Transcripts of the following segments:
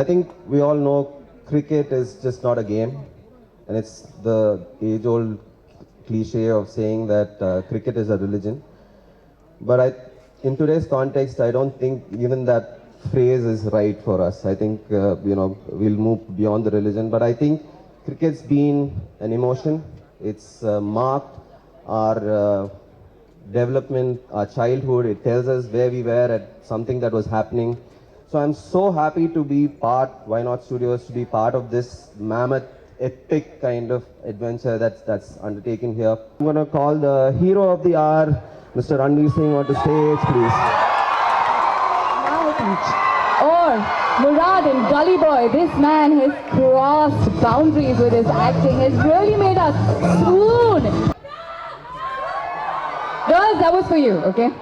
think we all know cricket is just not a game, and it's the age-old cliche of saying that cricket is a religion. But in today's context, I don't think even that phrase is right for us. I think we'll move beyond the religion. But I think cricket's been an emotion. It's marked our development, our childhood. It tells us where we were at something that was happening. So I'm so happy to be part, Why Not Studios, to be part of this mammoth, epic kind of adventure that's undertaken here. I'm going to call the hero of the hour, Mr. RanveerSingh, onto stage, please. Or Murad and Gully Boy, this man has crossed boundaries with his acting, has really made us swoon. Girls, that was for you, okay?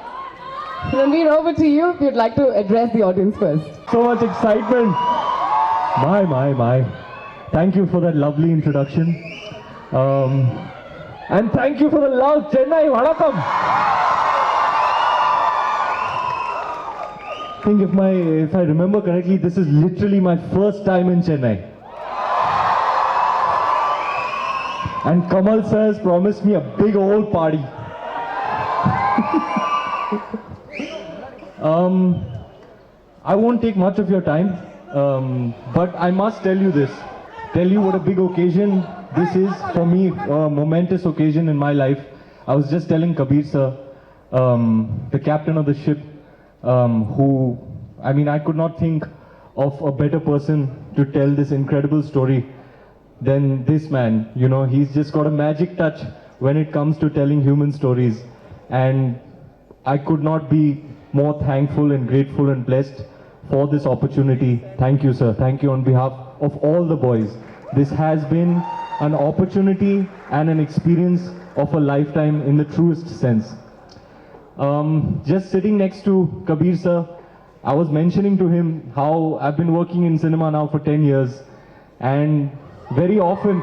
Ranveer, over to you if you'd like to address the audience first. So much excitement. My. Thank you for that lovely introduction. And thank you for the love, Chennai. Vanakkam. I think if I remember correctly, this is literally my first time in Chennai. And Kamal sir has promised me a big old party. I won't take much of your time, but I must tell you this. Tell you what a big occasion this is for me, a momentous occasion in my life. I was just telling Kabir sir, the captain of the ship, I could not think of a better person to tell this incredible story than this man. You know, he's just got a magic touch when it comes to telling human stories. And I could not be more thankful and grateful and blessed for this opportunity. Thank you, sir. Thank you on behalf of all the boys. This has been an opportunity and an experience of a lifetime in the truest sense. Just sitting next to Kabir sir, I was mentioning to him how I've been working in cinema now for 10 years, and very often,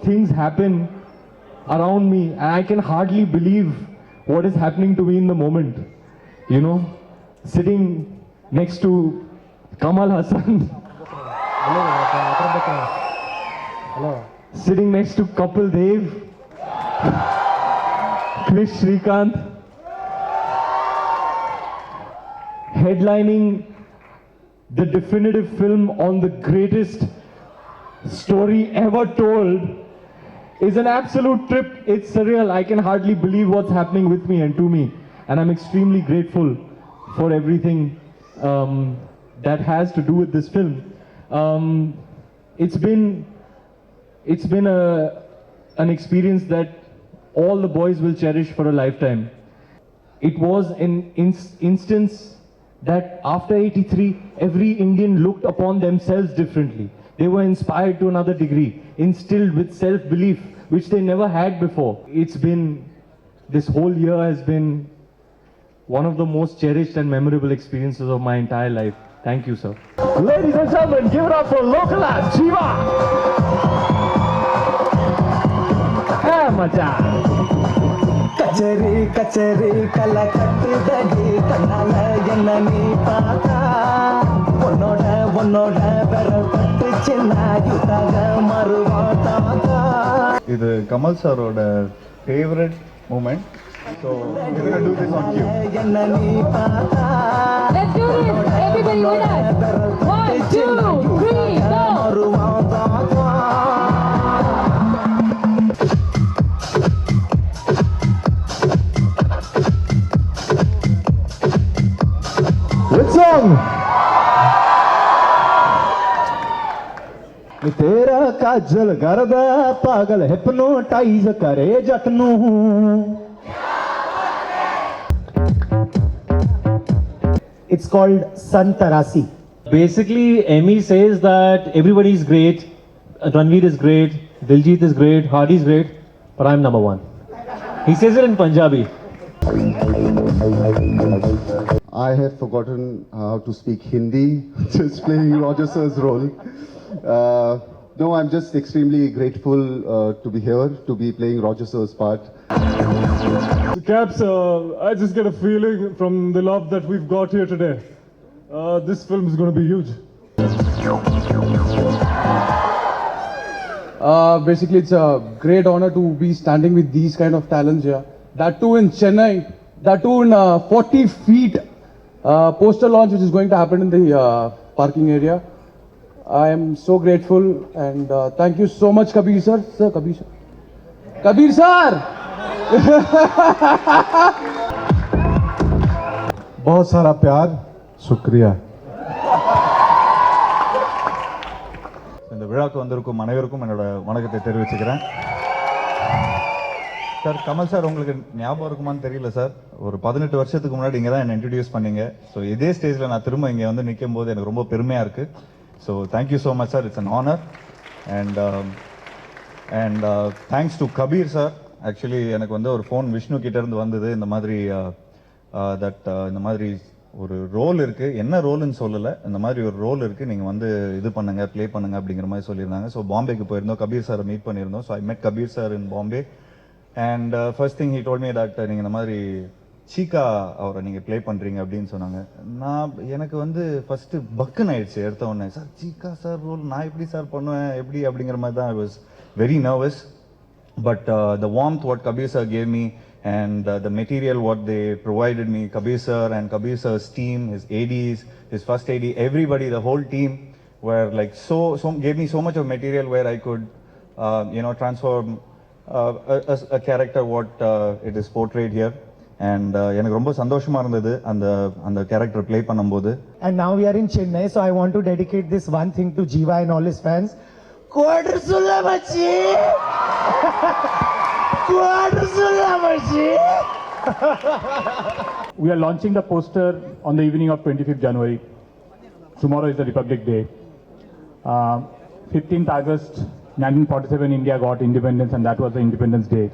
things happen around me and I can hardly believe what is happening to me in the moment. You know, sitting next to Kamal Hassan, sitting next to KapilDev, Srikanth, headlining the definitive film on the greatest story ever told is an absolute trip. It's surreal. I can hardly believe what's happening with me and to me. And I'm extremely grateful for everything that has to do with this film. It's been an experience that all the boys will cherish for a lifetime. It was an instance that after 83, every Indian looked upon themselves differently. They were inspired to another degree, instilled with self-belief, which they never had before. This whole year has been one of the most cherished and memorable experiences of my entire life. Thank you, sir. Ladies and gentlemen, give it up for local act, Shiva! Hey, macha! Kachari, kachari, kalakattu dagi, kannala ennani paata. Onnoda verakattu chinna yutaga maruvaataga. இது கமல் சாரோட favourite moment. So we're going to do this on cue. Let's do this, everybody with us. 1, 2, 3, go! Which song? तेरा काजल करदा पागल hypnotise करे जट नूं It's called Santarasi. Basically, Emmy says that everybody is great, Ranveer is great, Diljit is great, Hardy is great, but I'm number one. He says it in Punjabi. I had forgotten how to speak Hindi, just playing Roger Sir's role. No, I'm just extremely grateful to be here, to be playing Roger Sir's part. Caps, I just get a feeling from the love that we've got here today. This film is going to be huge. Basically, it's a great honor to be standing with these kind of talents here. That too in Chennai, that too in 40 feet poster launch which is going to happen in the parking area. I am so grateful and thank you so much Kabir sir. Sir, Kabir sir. Kabir sir! बहुत सारा प्यार शुक्रिया இந்த விழாக்கு வந்திருக்கும் அனைவருக்கும் என்னோட வணக்கத்தை தெரிவிச்சுக்கிறேன் சார். கமல் சார் உங்களுக்கு ஞாபகம் இருக்குமான்னு தெரியல சார், ஒரு 18 வருஷத்துக்கு முன்னாடி இங்கே தான் என்னை இன்ட்ரடியூஸ் பண்ணீங்க. ஸோ இதே ஸ்டேஜில் நான் திரும்ப இங்கே வந்து நிற்கும் போது எனக்கு ரொம்ப பெருமையாக இருக்குது. So thank you so much sir, it's an honour. And thanks to Kabir sir. Actually எனக்கு வந்து ஒரு ஃபோன் விஷ்ணு கிட்டேருந்து வந்தது, இந்த மாதிரி இந்த மாதிரி ஒரு ரோல் இருக்குது, என்ன ரோல்னு சொல்லலை, இந்த மாதிரி ஒரு ரோல் இருக்குது, நீங்கள் வந்து இது பண்ணுங்கள், ப்ளே பண்ணுங்கள் அப்படிங்கிற மாதிரி சொல்லியிருந்தாங்க. ஸோ பாம்பேக்கு போயிருந்தோம், கபீர் சாரை மீட் பண்ணியிருந்தோம். ஸோ ஐ மெட் Kabir sir in Bombay and first thing he told me that நீங்கள் இந்த மாதிரி சீக்கா அவரை நீங்கள் ப்ளே பண்ணுறீங்க அப்படின்னு சொன்னாங்க. எனக்கு வந்து ஃபஸ்ட்டு பக்குன்னு ஆயிடுச்சு எடுத்த உடனே. சார் சீக்கா சார் ரோல் நான் எப்படி சார் பண்ணுவேன், எப்படி அப்படிங்கிற மாதிரி தான் I was very nervous. But the warmth what Kabir sir gave me and the material what they provided me, Kabir sir and Kabir sir's team, his ADs, his first AD, everybody, the whole team were like so gave me so much of material where I could transform a character what it is portrayed here. And எனக்கு ரொம்ப சந்தோஷமா இருந்தது அந்த character play பண்ணும்போது. And now we are in Chennai, so I want to dedicate this one thing to Jiva and all his fans. Quadrusulla machi! Quadrusulla machi! We are launching the poster on the evening of 25th January. Tomorrow is the Republic Day. 15th August 1947 India got independence and that was the Independence Day.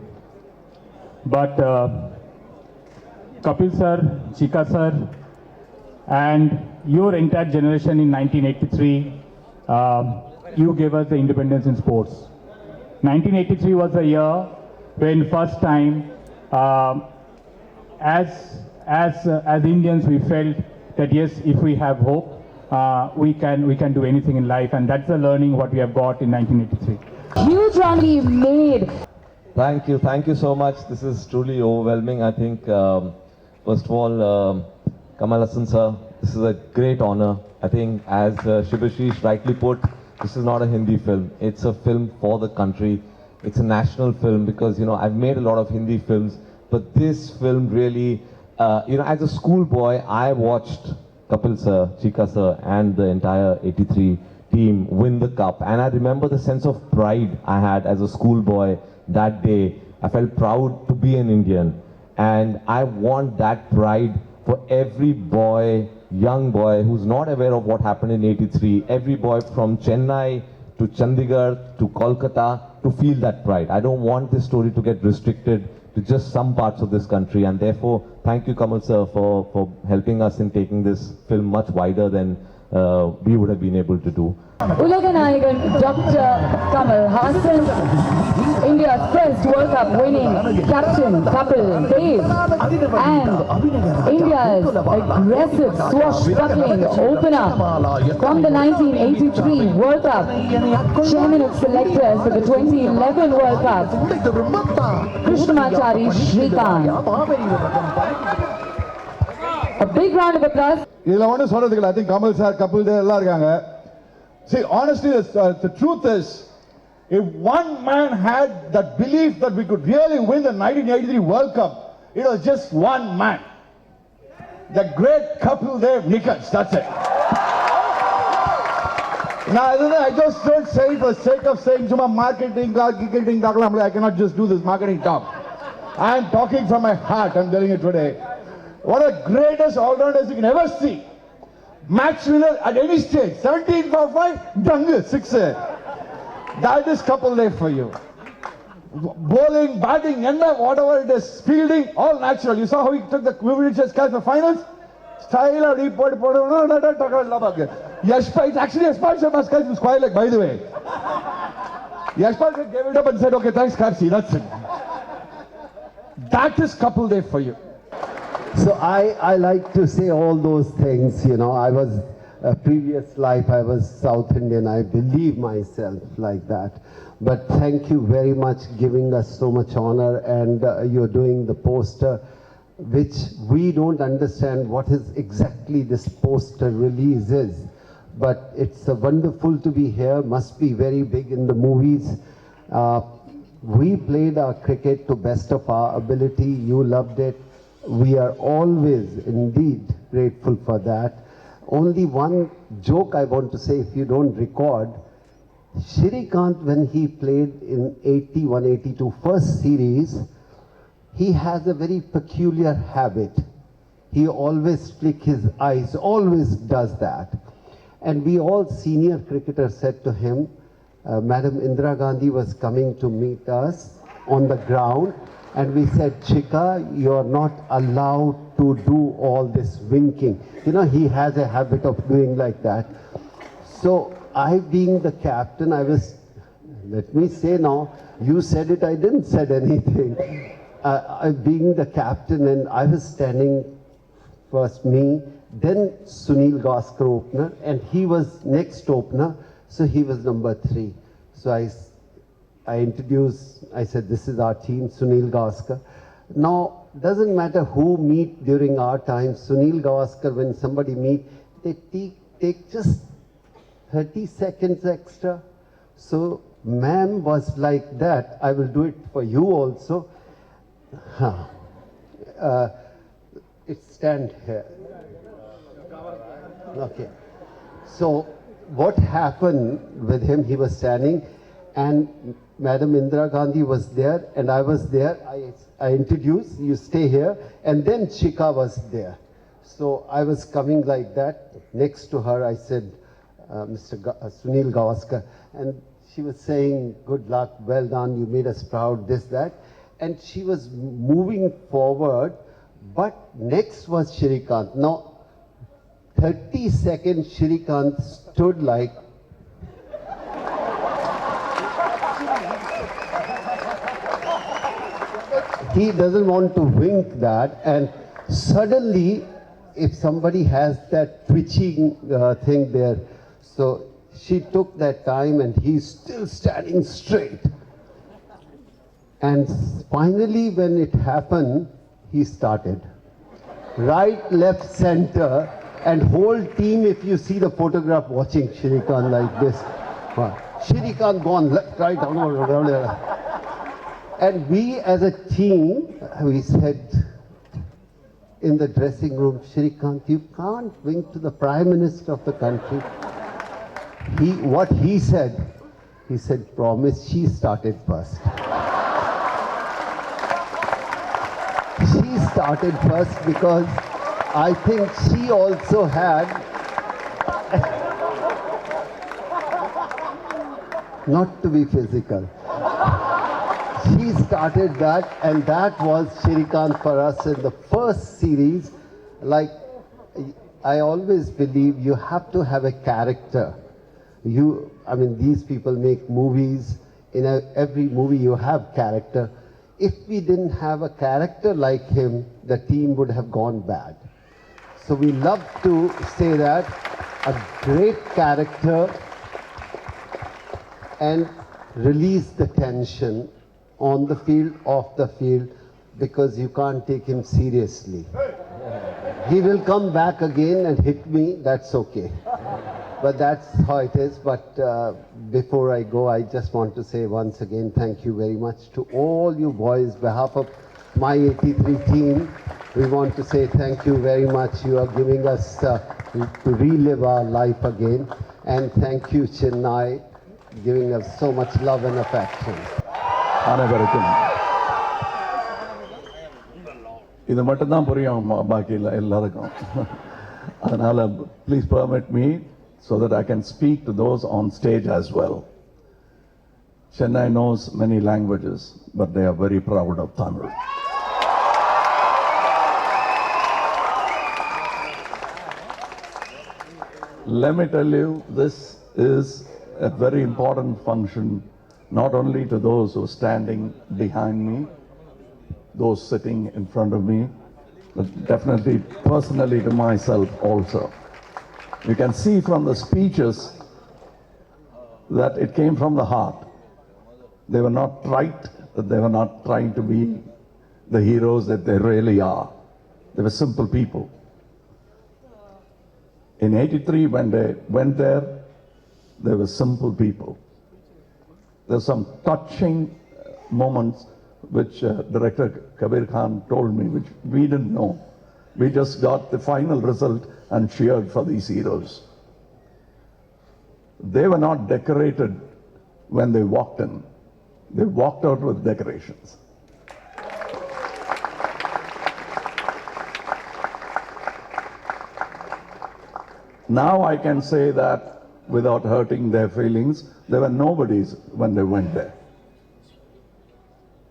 But Kapil sir, Chika sir and your entire generation in 1983 you gave us the independence in sports. 1983 was the year when first time as Indians we felt that yes, if we have hope, we can do anything in life, and that's the learning what we have got in 1983. Huge run he made. Thank you so much. This is truly overwhelming. I think first of all, Kamal Hassan sir, this is a great honor. I think as Shubhashish rightly put, this is not a Hindi film. It's a film for the country. It's a national film because, I've made a lot of Hindi films, but this film really, as a schoolboy, I watched Kapil sir, Chika sir, and the entire 83 team win the cup. And I remember the sense of pride I had as a schoolboy that day. I felt proud to be an Indian. And I want that pride for every boy, young boy who's not aware of what happened in 83, every boy from Chennai to Chandigarh to Kolkata to feel that pride. I don't want this story to get restricted to just some parts of this country, and therefore thank you Kamal sir for helping us in taking this film much wider than we would have been able to do. Ulaganayagan Dr. Kamal Hassan, India's first World Cup winning captain KapilDev, and India's aggressive swashbuckling opener from the 1983 World Cup, chairman of selectors for the 2011 World Cup, Krishnamachari Srikanth. A big round of applause. இதுல ஒண்ணு சொல்றதுக்கு I think Kamal sir, Kapil Dev எல்லாம் இருக்காங்க. See, honestly, the truth is, if one man had that belief that we could really win the 1983 World Cup, it was just one man. The great KapilDev Nichols, that's it. Now, I just don't say it for the sake of saying some marketing, I cannot just do this marketing talk. I am talking from my heart, I'm telling you today. One of the greatest all-rounders you can ever see. Match winner at any stage. 17 for 5, dangle, sixer. That is Kapil for you. Bowling, batting, whatever it is, fielding, all natural. You saw how he took the Kumudam Cup for finals? Style or report, Yashpal, it's actually Yashpal Sharma's catch was quite like, by the way. Yashpal gave it up and said, okay, thanks, Kapsi, that's it. That is Kapil for you. So I like to say all those things, you know. I was, a previous life, I was South Indian. I believe myself like that. But thank you very much giving us so much honor, and you're doing the poster, which we don't understand what is exactly this poster release is. But it's wonderful to be here, must be very big in the movies. We played our cricket to best of our ability. You loved it. We are always indeed grateful for that. Only one joke I want to say, if you don't record, Srikanth, when he played in 81-82 first series, he has a very peculiar habit. He always flick his eyes, always does that. And we all senior cricketers said to him, Madam Indira Gandhi was coming to meet us on the ground, and we said, Chika, you're not allowed to do all this winking. You know, he has a habit of doing like that. So I, being the captain, I was, let me say now, you said it, I didn't said anything. Being the captain, and I was standing, first me, then Sunil Gavaskar opener, and he was next opener, so he was number 3. So I introduced, I said, this is our team, Sunil Gavaskar. Now, doesn't matter who meet during our time, Sunil Gavaskar, when somebody meet, they take just 30 seconds extra. So, ma'am was like that. I will do it for you also. It stand here. Okay. So, what happened with him, he was standing, and Madam Indira Gandhi was there, and I was there. I introduced, you stay here, and then Chika was there. So I was coming like that. Next to her, I said, Sunil Gavaskar, and she was saying, good luck, well done, you made us proud, this, that. And she was moving forward, but next was Srikanth. Now, 30 seconds, Srikanth stood like, he doesn't want to wink that, and suddenly, if somebody has that twitching thing there, so she took that time and he's still standing straight. And finally, when it happened, he started. Right, left, center, and whole team, if you see the photograph, watching Srikanth like this. Srikanth gone left, right, and we as a team, we said in the dressing room, Srikanth, you can't wink to the Prime Minister of the country. What he said, promise, she started first. She started first because I think she also had, not to be physical, she started that, and that was Srikanth for us in the first series. Like, I always believe you have to have a character. I mean, these people make movies. In every movie you have character. If we didn't have a character like him, the team would have gone bad. So we love to say that, a great character, and release the tension on the field, off the field, because you can't take him seriously. He will come back again and hit me, that's okay. But that's how it is. But before I go, I just want to say once again, thank you very much to all you boys. On behalf of my 83 team, we want to say thank you very much. You are giving us to relive our life again. And thank you, Chennai, giving us so much love and affection. அனைவருக்கும் இது மட்டும்தான் புரியும் பாக்கி இல்லை எல்லாருக்கும். அதனால please permit me so that I can speak to those on stage as well. Chennai knows many languages, but they are very proud of Tamil. Let me tell you, this is a very important function, not only to those who are standing behind me, those sitting in front of me, but definitely personally to myself also. You can see from the speeches that it came from the heart. They were not trite, they were not trying to be the heroes that they really are. They were simple people. In 83, when they went there, they were simple people. There's some touching moments which Director Kabir Khan told me, which we didn't know. We just got the final result and cheered for these heroes. They were not decorated when they walked in. They walked out with decorations. Now I can say that without hurting their feelings, they were nobodies when they went there.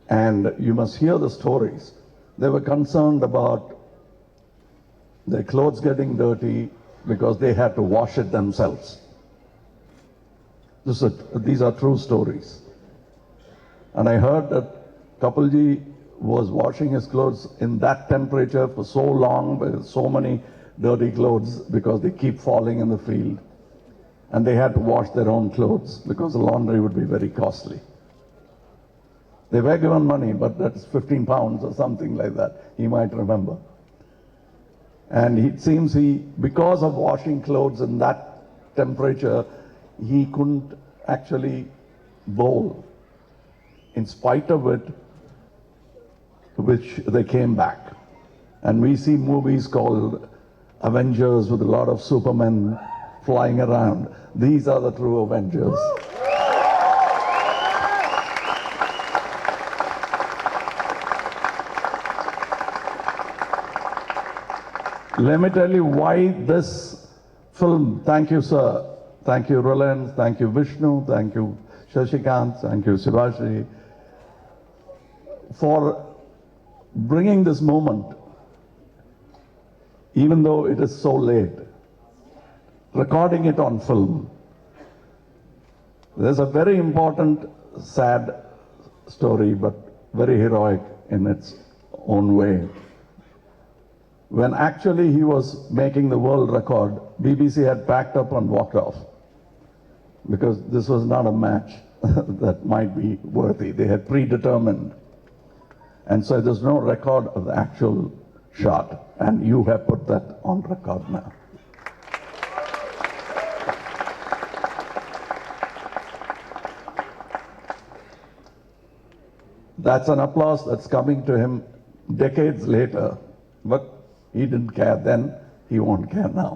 And you must hear the stories. They were concerned about their clothes getting dirty because they had to wash it themselves. These are true stories. And I heard that Kapilji was washing his clothes in that temperature for so long, with so many dirty clothes, because they keep falling in the field. And they had to wash their own clothes because the laundry would be very costly. They were given money, but that's 15 pounds or something like that, he might remember. And it seems because of washing clothes in that temperature, he couldn't actually bowl. In spite of it, which they came back. And we see movies called Avengers with a lot of supermen flying around. These are the true Avengers. Let me tell you why this film, thank you sir, thank you Roland, thank you Vishnu, thank you Srikanth, thank you Sivashi, for bringing this moment, even though it is so late, recording it on film. There's a very important, sad story, but very heroic in its own way. When actually he was making the world record, BBC had packed up and walked off because this was not a match that might be worthy. They had predetermined. And so there's no record of the actual shot, and you have put that on record now. That's an applause that's coming to him decades later, but he didn't care then, he won't care now.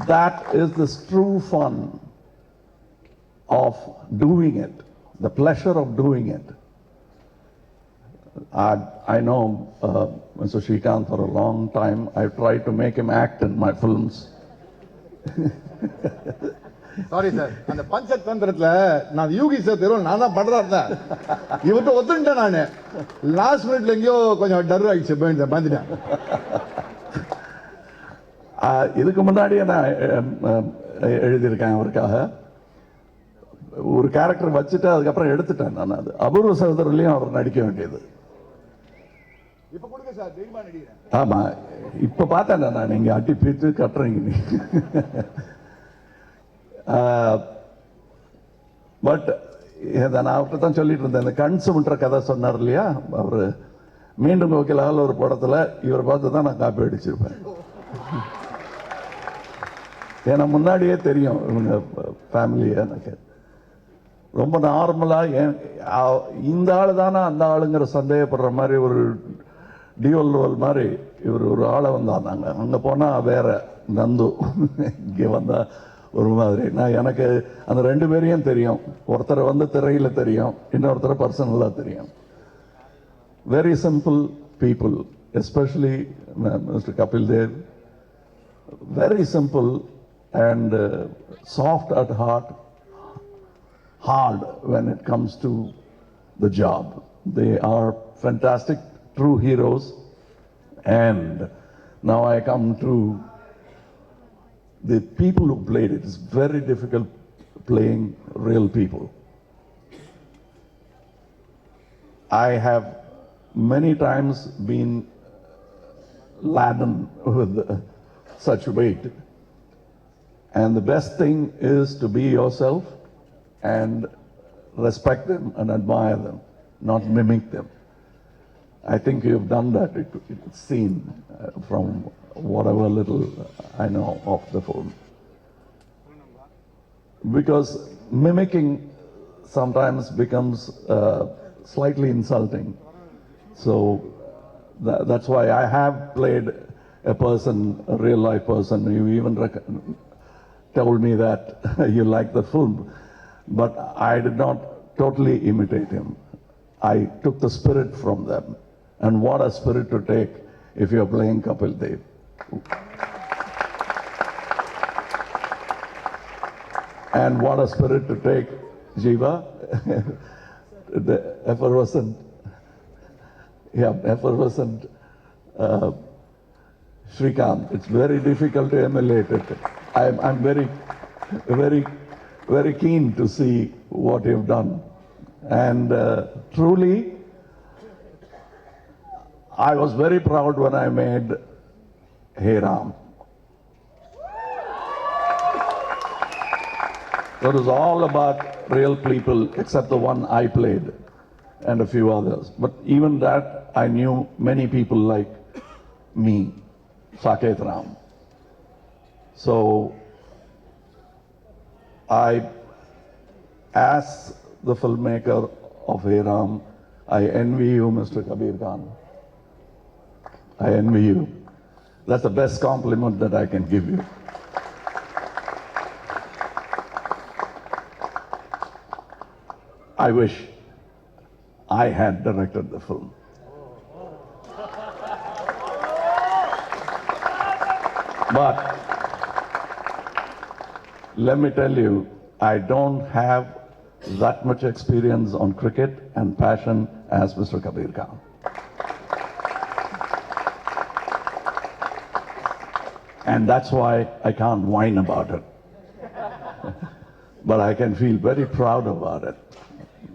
That is the true fun of doing it, the pleasure of doing it. I know Mr. Srikanth for a long time. I've tried to make him act in my films. Sorry sir, அந்த பஞ்சதந்திரத்துல நான் Yuki sir தெருவில் நான் தான் பண்றா இருந்தேன். இவர்கிட்ட ஒத்துட்டேன் நான். Last மினிட்ல எங்கேயோ கொஞ்சம் டர் ஆயிடுச்சு, வந்துட்டேன். இதுக்கு முன்னாடியே நான் எழுதியிருக்கேன் அவருக்காக. ஒரு கேரக்டர் வச்சுட்டு அதுக்கப்புறம் எடுத்துட்டேன் நான். அது அபூர்வ சகோதரர்லையும் அவர் நடிக்க வேண்டியது. இப்ப கொடுங்க சார், தைரியமா நடிக்கிறேன். ஆமா, இப்ப பார்த்தேன் நான், நீங்க அட்டி பீத்து கட்டுறீங்க. பட் நான் அவர்கிட்ட தான் சொல்லிட்டு இருந்தேன், இந்த கண் சுமன்ற கதை சொன்னார் இல்லையா அவரு, மீண்டும் கோகிலால ஒரு படத்துல இவரை பார்த்து தான் நான் காப்பி அடிச்சிருப்பேன். ஏன்னா முன்னாடியே தெரியும் இவங்க ஃபேமிலி. எனக்கு ரொம்ப நார்மலா இந்த ஆளு தானே அந்த ஆளுங்கிற சந்தேகப்படுற மாதிரி ஒரு டியூல் ரோல் மாதிரி இவர் ஒரு ஆளை வந்தாங்க. அங்க போனா வேற நந்து, இங்க வந்தா ஒரு மாதிரி நான் எனக்கு அந்த ரெண்டு பேரையும் தெரியும். ஒருத்தரை வந்து திரையில் தெரியும், இன்னொருத்தரை பர்சனலாக தெரியும். Very simple people, especially Mr. KapilDev. Very simple and soft at heart, hard when it comes to the job. They are fantastic, true heroes. And now I come to the people who played it. It's very difficult playing real people. I have many times been laden with such weight. And the best thing is to be yourself and respect them and admire them, not mimic them. I think you've done that. It's seen from whatever little I know of the film. Because mimicking sometimes becomes slightly insulting. So that's why I have played a person, a real life person. You even told me that you like the film, but I did not totally imitate him. I took the spirit from them. And what a spirit to take if you're playing KapilDev. And what a spirit to take Jiva, the effervescent Srikanth. It's very difficult to emulate it. I'm very keen to see what you've done. And truly, I was very proud when I made Hey Ram. It was all about real people except the one I played and a few others. But even that, I knew many people like me, Saket Ram. So I asked the filmmaker of Hey Ram, I envy you, Mr. Kabir Khan. I envy you. That's the best compliment that I can give you. I wish I had directed the film. But let me tell you, I don't have that much experience on cricket and passion as Mr. Kabir Khan. And that's why I can't whine about it. But I can feel very proud about it.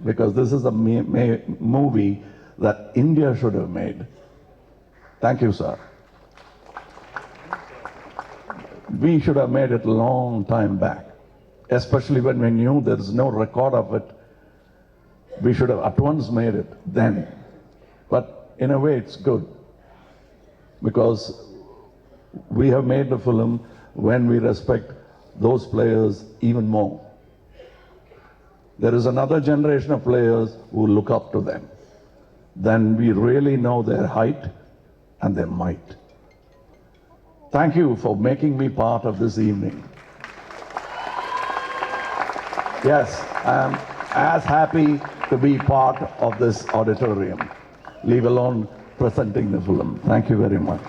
Because this is a movie that India should have made. Thank you, sir. We should have made it a long time back. Especially when we knew there is no record of it. We should have at once made it then. But in a way it's good. Because we have made the film when we respect those players even more. There is another generation of players who look up to them. Then we really know their height and their might. Thank you for making me part of this evening. Yes, I am as happy to be part of this auditorium, leave alone presenting the film. Thank you very much.